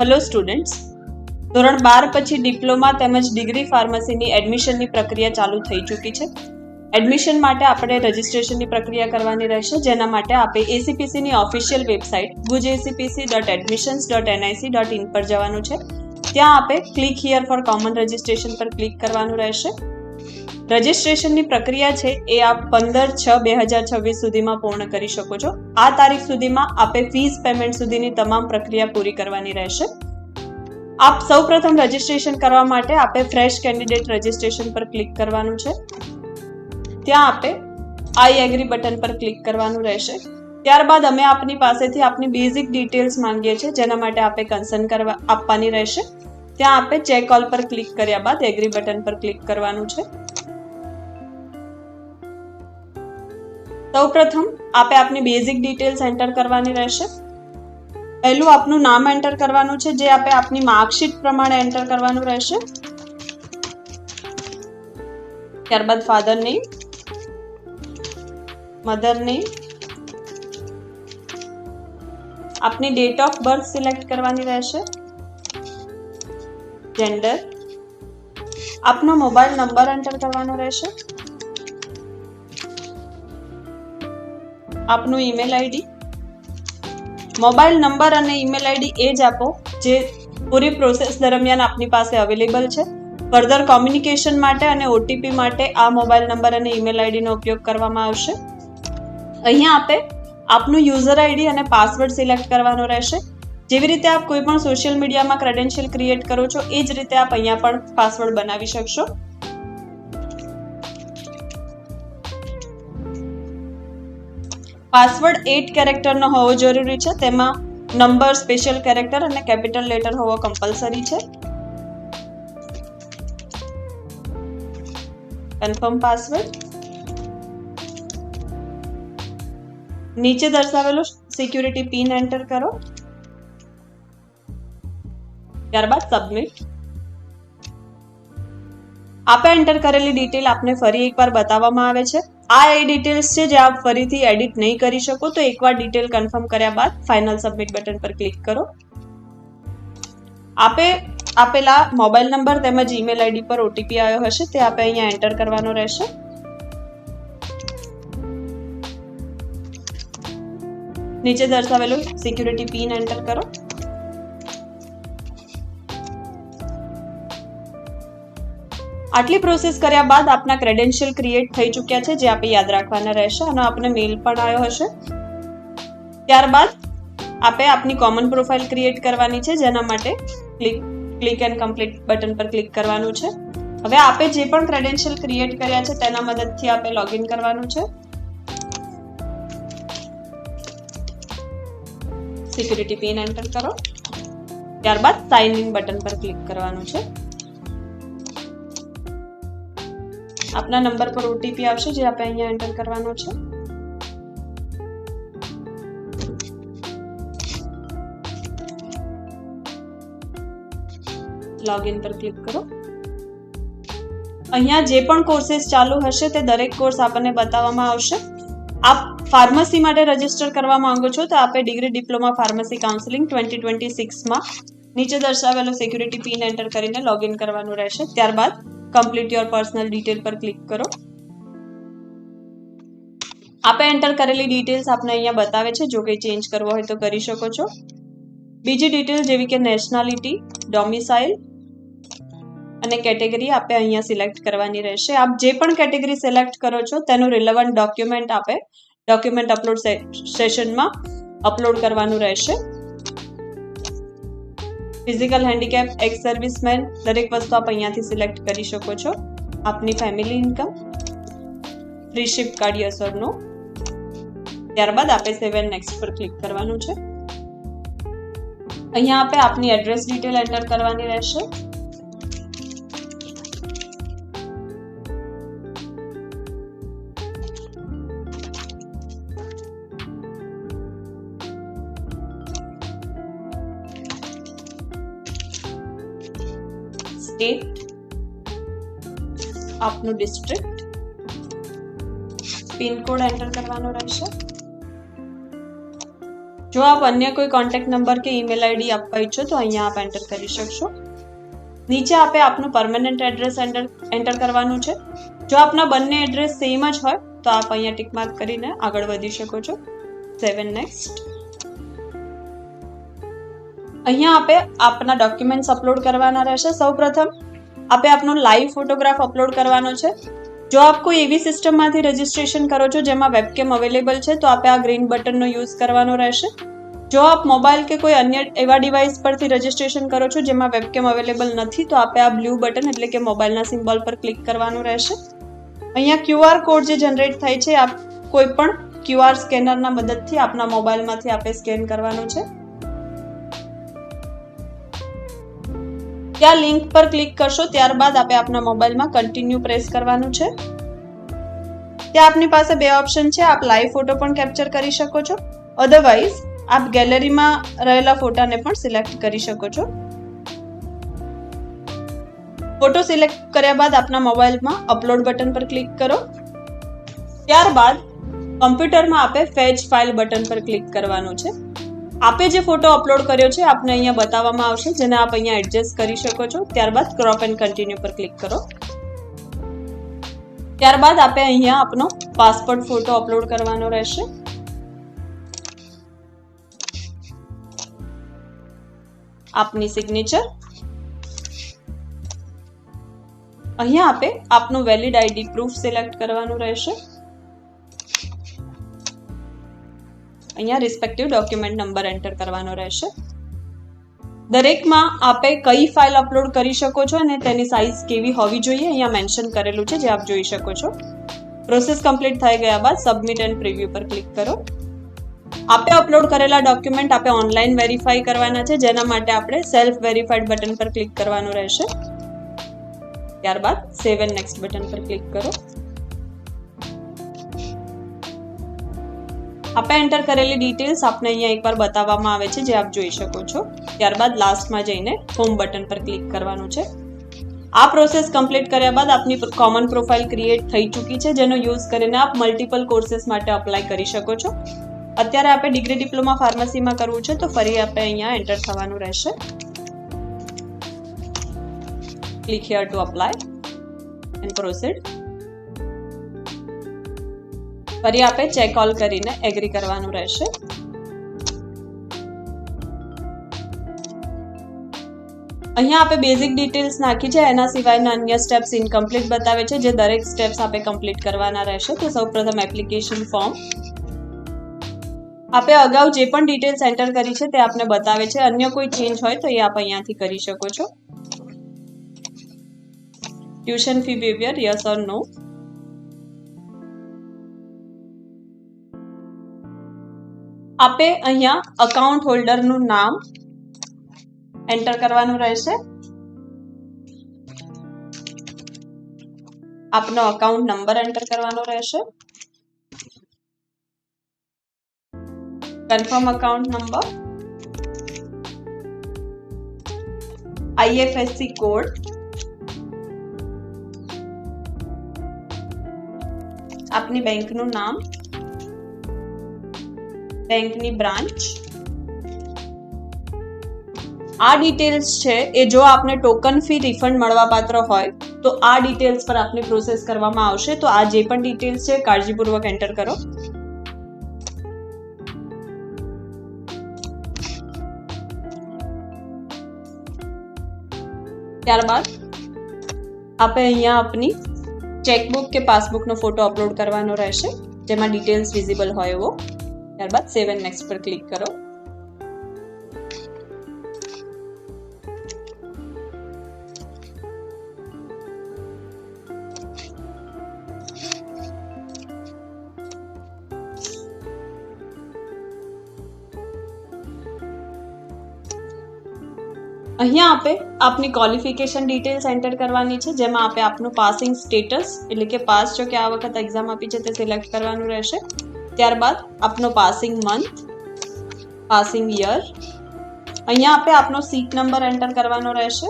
Hello students, ધોરણ 12 પછી diploma તેમજ ડિગ્રી ફાર્મસીની એડમિશનની પ્રક્રિયા ચાલુ થઈ ચૂકી છે. એડમિશન માટે આપણે રજિસ્ટ્રેશનની પ્રક્રિયા કરવાની રહેશે, જેના માટે આપણે એસીપીસીની ઓફિશિયલ વેબસાઇટ gujcpc.admissions.nic.in પર જવાનું છે. ત્યાં આપણે click here for common registration પર ક્લિક કરવાનું રહેશે. રજિસ્ટ્રેશનની પ્રક્રિયા છે એ આપ 15/6/2026 સુધીમાં પૂર્ણ કરી શકો છો. આ તારીખ સુધીમાં આપે ફીસ પેમેન્ટ સુધીની તમામ પ્રક્રિયા પૂરી કરવાની રહેશે. આપ સૌપ્રથમ રજિસ્ટ્રેશન કરવા માટે આપે ફ્રેશ કેન્ડિડેટ રજિસ્ટ્રેશન પર ક્લિક કરવાનું છે. ત્યાં આપે આઈ એગ્રી બટન પર ક્લિક કરવાનું રહેશે. ત્યારબાદ અમે આપની પાસેથી આપની બેઝિક ડિટેલ્સ માંગીએ છીએ, જેના માટે આપે કન્સર્ન આપવાની રહેશે. ત્યાં આપે ચેક ઓલ પર ક્લિક કર્યા બાદ એગ્રી બટન પર ક્લિક કરવાનું છે. સૌપ્રથમ આપે આપની બેઝિક ડિટેલ્સ એન્ટર કરવાની રહેશે. પહેલું આપનું નામ એન્ટર કરવાનું છે, જે આપે આપની માર્કશીટ પ્રમાણે એન્ટર કરવાનું રહેશે. ત્યારબાદ ફાધર નેમ, મધર નેમ, આપની ડેટ ઓફ બર્થ સિલેક્ટ કરવાની રહેશે. જેન્ડર, આપનો મોબાઈલ નંબર એન્ટર કરવાનો રહેશે. આપનું ઈમેલ આઈડી, મોબાઈલ નંબર અને ઈમેલ આઈડી એ જ આપો જે પૂરી પ્રોસેસ દરમિયાન આપની પાસે અવેલેબલ છે. ફર્ધર કોમ્યુનિકેશન માટે અને ઓટીપી માટે આ મોબાઈલ નંબર અને ઈમેલ આઈડીનો ઉપયોગ કરવામાં આવશે. અહીંયા આપે આપનું યુઝર આઈડી અને પાસવર્ડ સિલેક્ટ કરવાનો રહેશે. જેવી રીતે આપ કોઈ પણ સોશિયલ મીડિયામાં ક્રેડેન્શિયલ ક્રિએટ કરો છો, એ જ રીતે આપ અહીંયા પણ પાસવર્ડ બનાવી શકશો. પાસવર્ડ 8 કેરેક્ટરનો હોવો જરૂરી છે. તેમાં નંબર, સ્પેશિયલ કેરેક્ટર અને કેપિટલ લેટર હોવો કમ્પલસરી છે. Confirm password. નીચે દર્શાવેલો સિક્યુરિટી પિન એન્ટર કરો. ત્યારબાદ સબમિટ. આપે એન્ટર કરેલી ડિટેલ આપને ફરી એકવાર બતાવવામાં આવે છે. આ એ ડિટેલ્સ છે જે આપ ફરીથી એડિટ નહીં કરી શકો, તો એકવાર ડિટેલ કન્ફર્મ કર્યા બાદ ફાઇનલ સબમિટ બટન પર ક્લિક કરો. આપે આપેલા મોબાઈલ નંબર તેમજ ઈમેલ આઈડી પર ઓટીપી આવ્યો હશે, તે આપે અહીંયા એન્ટર કરવાનો રહેશે. નીચે દર્શાવેલું સિક્યુરિટી પિન એન્ટર કરો. આટલી પ્રોસેસ કર્યા બાદ આપના ક્રેડેન્શિયલ ક્રિએટ થઈ ચૂક્યા છે, જે આપણે યાદ રાખવાના રહેશે અને આપને મેલ પણ આવ્યો હશે. ત્યારબાદ આપે આપની કોમન પ્રોફાઇલ ક્રિએટ કરવાની છે, જેના માટે ક્લિક એન્ડ કમ્પ્લીટ બટન પર ક્લિક કરવાનું છે. હવે આપે જે પણ ક્રેડેન્શિયલ ક્રિએટ કર્યા છે તેના મદદથી આપે લોગિન કરવાનું છે. સિક્યુરિટી પિન એન્ટર કરો. ત્યારબાદ સાઇન ઇન બટન પર ક્લિક કરવાનું છે. આપના નંબર પર ઓટીપી આવશે, જે આપણે અહીંયા એન્ટર કરવાનો છે. લોગિન પર ક્લિક કરો. અહીંયા જે પણ કોર્सेस ચાલુ હશે તે દરેક કોર્સ આપણને બતાવવામાં આવશે. આપ ફાર્મસી માટે રજીસ્ટર કરવા માંગો છો, તો આપણે ડિગ્રી ડિપ્લોમા ફાર્મસી કાઉન્સેલિંગ 2026માં નીચે દર્શાવેલો સિક્યુરિટી પિન એન્ટર કરીને લોગિન કરવાનું રહેશે. ત્યારબાદ કમ્પ્લીટ યોર પર્સનલ ડિટેલ પર ક્લિક કરો. આપે એન્ટર કરેલી ડિટેલ્સ આપને અહીંયા બતાવે છે. જો કંઈ ચેન્જ કરવો હોય તો કરી શકો છો. બીજી ડિટેલ જેવી કે નેશનાલિટી, ડોમિસાઇલ અને કેટેગરી આપે અહીંયા સિલેક્ટ કરવાની રહેશે. આપ જે પણ કેટેગરી સિલેક્ટ કરો છો તેનું રિલેવન્ટ ડોક્યુમેન્ટ આપે ડોક્યુમેન્ટ અપલોડ સેશનમાં અપલોડ કરવાનું રહેશે. ફિઝિકલ હેન્ડીકેપ, એક્સ સર્વિસમેન, દરેક વસ્તુ આપ અહીંયાથી સિલેક્ટ કરી શકો છો. આપની family income, freeship card yes or no. ત્યારબાદ આપે સેવ એન્ડ નેક્સ્ટ પર ક્લિક કરવાનું છે. અહીંયા આપે આપની એડ્રેસ ડિટેલ એન્ટર કરવાની રહેશે. સ્ટેટ, આપનું ડિસ્ટ્રિક્ટ, પિનકોડ એન્ટર કરવાનો રહેશે. જો આપ અન્ય કોઈ કોન્ટેક્ટ નંબર કે ઈમેલ આઈડી આપવા ઈચ્છો તો અહીંયા આપ એન્ટર કરી શકશો. નીચે આપે આપનું પરમેનન્ટ એડ્રેસ એન્ટર કરવાનું છે. જો આપના બંને એડ્રેસ સેમ જ હોય તો આપ અહીંયા ટિક માર્ક કરીને આગળ વધી શકો છો. 7 નેક્સ્ટ. અહીંયા આપે આપના ડોક્યુમેન્ટ્સ અપલોડ કરવાના રહેશે. સૌપ્રથમ આપે આપનો લાઈવ ફોટોગ્રાફ અપલોડ કરવાનો છે. જો આપ કોઈ એવી સિસ્ટમમાંથી રજીસ્ટ્રેશન કરો છો જેમાં વેબકેમ અવેલેબલ છે તો આપે આ ગ્રીન બટનનો યુઝ કરવાનો રહેશે. જો આપ મોબાઈલ કે કોઈ અન્ય એવા ડિવાઇસ પરથી રજીસ્ટ્રેશન કરો છો જેમાં વેબકેમ અવેલેબલ નથી તો આપે આ બ્લુ બટન એટલે કે મોબાઈલના સિમ્બોલ પર ક્લિક કરવાનું રહેશે. અહીંયા QR કોડ જે જનરેટ થાય છે આપ કોઈ પણ QR સ્કેનરના મદદથી આપના મોબાઈલમાંથી આપે સ્કેન કરવાનું છે. ત્યાં લિંક પર ક્લિક કરશો ત્યારબાદ આપે આપના મોબાઈલમાં કન્ટિન્યુ પ્રેસ કરવાનું છે. ત્યાં આપની પાસે બે ઓપ્શન છે. આપ લાઈવ ફોટો પણ કેપ્ચર કરી શકો છો, અધરવાઇઝ આપ ગેલેરીમાં રહેલા ફોટાને પણ સિલેક્ટ કરી શકો છો. ફોટો સિલેક્ટ કર્યા બાદ આપના મોબાઈલમાં અપલોડ બટન પર ક્લિક કરો. ત્યારબાદ કમ્પ્યુટરમાં આપે ફેચ ફાઇલ બટન પર ક્લિક કરવાનું છે. આપે જે ફોટો અપલોડ કર્યો છે આપને અહીંયા બતાવવામાં આવશે, જેને આપ અહીંયા એડજસ્ટ કરી શકો છો. ત્યારબાદ ક્રોપ એન્ડ કન્ટિન્યુ પર ક્લિક કરો. ત્યારબાદ આપે અહીંયા આપનો પાસપોર્ટ ફોટો અપલોડ કરવાનો રહેશે. આપની સિગ્નેચર. અહીંયા આપે આપનું વેલિડ આઈડી પ્રૂફ સિલેક્ટ કરવાનું રહેશે. અહીંયા રિસ્પેક્ટિવ ડોક્યુમેન્ટ નંબર એન્ટર કરવાનો રહેશે. દરેકમાં આપે કઈ ફાઇલ અપલોડ કરી શકો છો અને તેની સાઇઝ કેવી હોવી જોઈએ અહીંયા મેન્શન કરેલું છે, જે આપ જોઈ શકો છો. પ્રોસેસ કમ્પ્લીટ થઈ ગયા બાદ સબમિટ એન્ડ પ્રિવ્યુ પર ક્લિક કરો. આપે અપલોડ કરેલા ડોક્યુમેન્ટ આપે ઓનલાઈન વેરીફાઈ કરવાના છે, જેના માટે આપણે સેલ્ફ વેરીફાઈડ બટન પર ક્લિક કરવાનું રહેશે. ત્યારબાદ સેવ એન્ડ નેક્સ્ટ બટન પર ક્લિક કરો. આપે એન્ટર કરેલી ડિટેલ્સ આપને અહીંયા એકવાર બતાવવામાં આવે છે, જે આપ જોઈ શકો છો. ત્યારબાદ લાસ્ટમાં જઈને હોમ બટન પર ક્લિક કરવાનું છે. આ પ્રોસેસ કમ્પ્લીટ કર્યા બાદ આપની કોમન પ્રોફાઇલ ક્રિએટ થઈ ચૂકી છે, જેનો યુઝ કરીને આપ મલ્ટિપલ કોર્सेस માટે અપ્લાય કરી શકો છો. અત્યારે આપણે ડિગ્રી ડિપ્લોમા ફાર્મસીમાં કરવું છે તો ફરી આપણે અહીંયા એન્ટર થવાનું રહેશે. Click here to apply and proceed. ફરી આપણે ચેક ઓલ કરીને એગ્રી કરવાનું રહેશે. અહીંયા આપણે બેઝિક ડિટેલ્સ નાખી છે, એના સિવાયના અન્ય સ્ટેપ્સ ઇનકમ્પ્લીટ બતાવે છે, જે દરેક સ્ટેપ્સ આપણે કમ્પ્લીટ કરવાના રહેશે. તો સૌપ્રથમ એપ્લિકેશન ફોર્મ. આપે અગાઉ જે પણ ડિટેલ્સ એન્ટર કરી છે તે આપને બતાવે છે. અન્ય કોઈ ચેન્જ હોય તો એ આપ અહીંયાથી કરી શકો છો. Tuition fee behaviour yes or no. આપે અહીંયા અકાઉન્ટ હોલ્ડરનું નામ એન્ટર કરવાનું રહેશે. આપનો અકાઉન્ટ નંબર એન્ટર કરવાનો રહેશે. Confirm account number, IFSC code, આપની બેંકનું નામ, બેંકની બ્રાન્ચ. આ ડિટેલ્સ છે એ જો આપને ટોકન ફી રિફંડ મળવાપાત્ર હોય તો આ ડિટેલ્સ પર આપની પ્રોસેસ કરવામાં આવશે. તો આ જે પણ ડિટેલ્સ છે કાળજીપૂર્વક એન્ટર કરો. ત્યારબાદ આપણે અહીંયા આપની ચેકબુક કે પાસબુકનો ફોટો અપલોડ કરવાનો રહેશે, જેમાં ડિટેલ્સ વિઝિબલ હોય એવો. ત્યારબાદ સેવ એન્ડ નેક્સ્ટ પર ક્લિક કરો. અહીંયા આપે આપની ક્વોલિફિકેશન ડિટેલ્સ એન્ટર કરવાની છે, જેમાં આપે આપનું પાસિંગ સ્ટેટસ એટલે કે પાસ જો કે આ વખત એક્ઝામ આપી છે તે સિલેક્ટ કરવાનું રહેશે. ત્યારબાદ આપનો પાસિંગ મંથ, પાસિંગ યર. અહીંયા આપે આપનો સીટ નંબર એન્ટર કરવાનો રહેશે.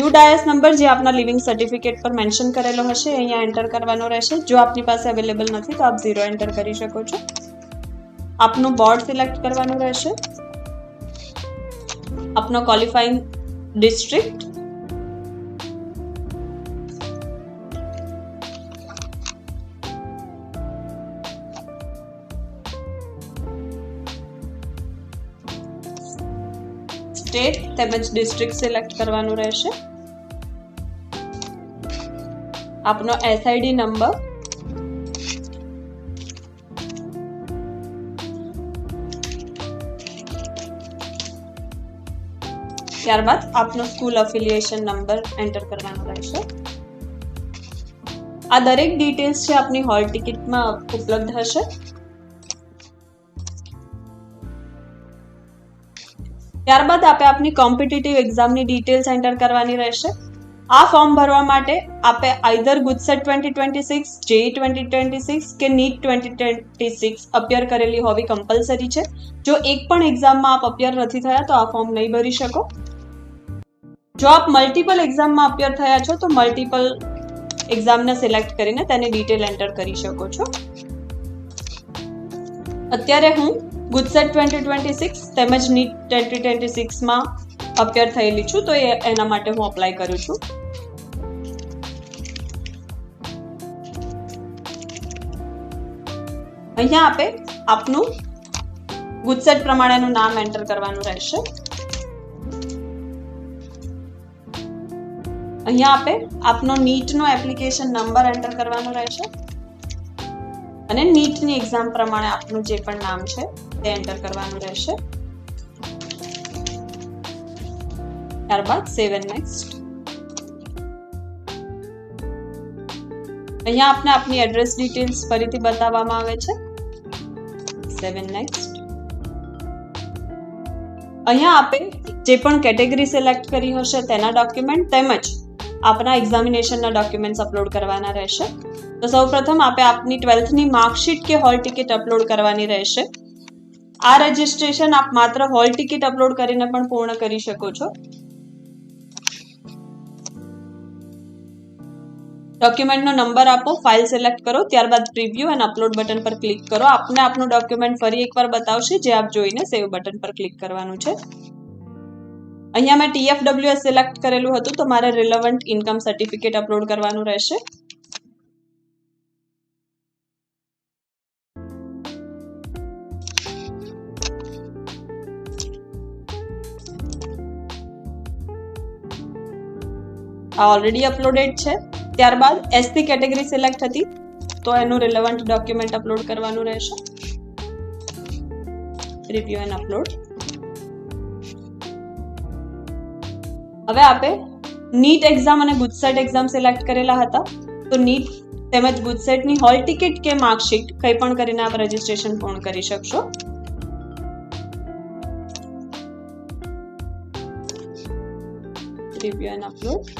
UDIS નંબર જે આપના લિવિંગ સર્ટિફિકેટ પર મેન્શન કરેલો હશે અહીંયા એન્ટર કરવાનો રહેશે. જો આપની પાસે અવેલેબલ નથી તો આપ 0 એન્ટર કરી શકો છો. આપનું બોર્ડ સિલેક્ટ કરવાનું રહેશે, આપનો ક્વોલિફાઈંગ ડિસ્ટ્રિક્ટ, સ્ટેટ તેમજ ડિસ્ટ્રિક્ટ સિલેક્ટ કરવાનું રહેશે, આપનો SID નંબર, ત્યારબાદ આપનો સ્કૂલ અફિલિએશન નંબર એન્ટર કરવાનો રહેશે. આ દરેક ડિટેલ્સ છે આપની હોલ ટિકિટમાં ઉપલબ્ધ હશે. ત્યારબાદ આપે આપની કોમ્પિટિટિવ એક્ઝામની ડિટેલ્સ એન્ટર કરવાની રહેશે. આ ફોર્મ ભરવા માટે આપે આઈધર ગુજસેટ 2026, JEE 2026 કે NEET 2026 અપિયર કરેલી હોવી કમ્પલસરી છે. જો એક પણ એક્ઝામમાં આપ અપિયર નથી થયા તો આ ફોર્મ નહીં ભરી શકો. જો આપ મલ્ટિપલ એક્ઝામમાં અપિયર થયા છો તો મલ્ટિપલ એક્ઝામને સિલેક્ટ કરીને તેની ડિટેલ એન્ટર કરી શકો છો. અત્યારે હું ગુજસેટ 2026 તેમજ NEET 2026 માં અપિયર થયેલી છું, તો એના માટે હું અપ્લાય કરું છું. અહીંયા આપે આપનું ગુજસેટ પ્રમાણેનું નામ એન્ટર કરવાનું રહેશે. અહીંયા આપે આપનો નીટનો એપ્લિકેશન નંબર એન્ટર કરવાનો રહેશે અને નીટની એક્ઝામ પ્રમાણે આપનું જે પણ નામ છે તે એન્ટર કરવાનું રહેશે. ત્યારબાદ સેવ એન્ડ નેક્સ્ટ. અહીંયા આપને આપની એડ્રેસ ડિટેલ્સ ફરીથી બતાવવામાં આવે છે. સેવ એન્ડ નેક્સ્ટ. અહીંયા આપે જે પણ કેટેગરી સિલેક્ટ કરી હશે તેના ડોક્યુમેન્ટ તેમજ આપના એક્ઝામિનેશનના ડોક્યુમેન્ટ્સ અપલોડ કરવાના રહેશે. તો સૌપ્રથમ આપે આપની 12th ની માર્કશીટ કે હોલ ટિકિટ અપલોડ કરવાની રહેશે. આ રજિસ્ટ્રેશન આપ માત્ર હોલ ટિકિટ અપલોડ કરીને પણ પૂર્ણ કરી શકો છો. ડોક્યુમેન્ટનો નંબર આપો, ફાઇલ સિલેક્ટ કરો, ત્યારબાદ પ્રિવ્યુ એન્ડ અપલોડ બટન પર ક્લિક કરો. આપને આપનું ડોક્યુમેન્ટ ફરી એકવાર બતાવશે, જે આપ જોઈને સેવ બટન પર ક્લિક કરવાનું છે. અહીંયા મેં TFWS સિલેક્ટ કરેલું હતું, તો મારે રિલેવન્ટ ઇન્કમ સર્ટિફિકેટ અપલોડ કરવાનું રહેશે. આ ઓલરેડી અપલોડેડ છે. ત્યારબાદ SC કેટેગરી સિલેક્ટ હતી, તો એનું રિલેવન્ટ ડોક્યુમેન્ટ અપલોડ કરવાનું રહેશે. Review and upload. હવે આપે નીટ એક્ઝામ અને ગુજસેટ એક્ઝામ સિલેક્ટ કરેલા હતા, તો નીટ તેમજ ગુજસેટની હોલ ટિકિટ કે માર્કશીટ કંઈ પણ કરીને આપ રજીસ્ટ્રેશન પૂર્ણ કરી શકશો. Review and upload.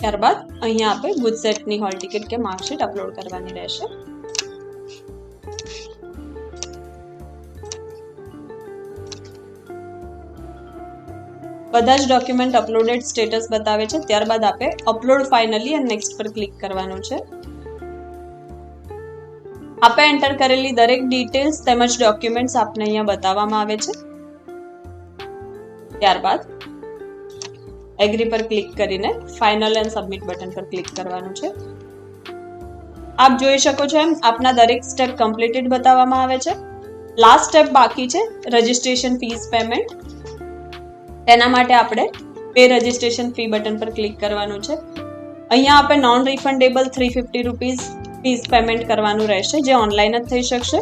ત્યારબાદ અહીંયા આપણે ગુજસેટની હોલ ટિકિટ કે માર્કશીટ અપલોડ કરવાની રહેશે. બધા જ ડોક્યુમેન્ટ અપલોડેડ સ્ટેટસ બતાવે છે. ત્યારબાદ આપણે અપલોડ ફાઇનલી અને નેક્સ્ટ પર ક્લિક કરવાનું છે. આપણે એન્ટર કરેલી દરેક ડિટેલ્સ તેમજ ડોક્યુમેન્ટ્સ આપને અહીંયા બતાવવામાં આવે છે. ત્યારબાદ એગ્રી પર ક્લિક કરીને ફાઇનલ એન્ડ સબમિટ બટન પર ક્લિક કરવાનું છે. આપ જોઈ શકો છો એમ આપના દરેક સ્ટેપ કમ્પ્લીટેડ બતાવવામાં આવે છે. લાસ્ટ સ્ટેપ બાકી છે, રજિસ્ટ્રેશન ફીસ પેમેન્ટ. તેના માટે આપણે પે રજિસ્ટ્રેશન ફી બટન પર ક્લિક કરવાનું છે. અહીંયા આપણે non refundable 350 rupees fees payment કરવાનું રહેશે, જે ઓનલાઈન જ થઈ શકશે.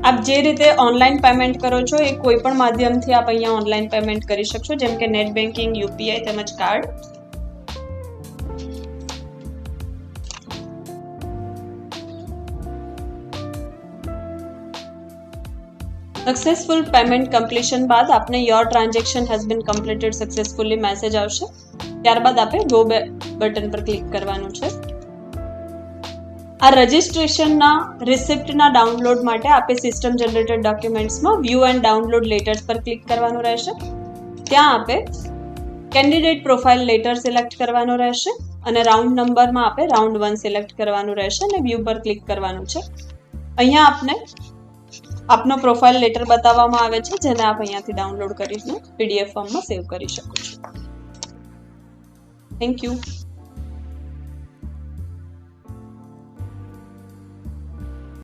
આપ જે રીતે ઓનલાઈન પેમેન્ટ કરો છો એ કોઈ પણ માધ્યમથી આપ અહીંયા ઓનલાઈન પેમેન્ટ કરી શકશો, જેમ કે નેટ બેન્કિંગ, UPI તેમજ કાર્ડ. સક્સેસફુલ પેમેન્ટ કમ્પ્લીશન બાદ આપને your transaction has been completed successfully message આવશે. ત્યારબાદ આપણે ગો બટન પર ક્લિક કરવાનું છે. આ રજિસ્ટ્રેશનના રિસિપ્ટના ડાઉનલોડ માટે આપણે સિસ્ટમ જનરેટેડ ડોક્યુમેન્ટ્સમાં વ્યૂ એન્ડ ડાઉનલોડ લેટર્સ પર ક્લિક કરવાનું રહેશે. ત્યાં આપણે કેન્ડિડેટ પ્રોફાઇલ લેટર સિલેક્ટ કરવાનો રહેશે અને રાઉન્ડ નંબરમાં આપણે રાઉન્ડ 1 સિલેક્ટ કરવાનું રહેશે અને વ્યૂ પર ક્લિક કરવાનું છે. અહીંયા આપને આપનો પ્રોફાઇલ લેટર બતાવવામાં આવે છે, જેને આપ અહીંયાથી ડાઉનલોડ કરીને PDF ફોર્મમાં સેવ કરી શકો છો. Thank you.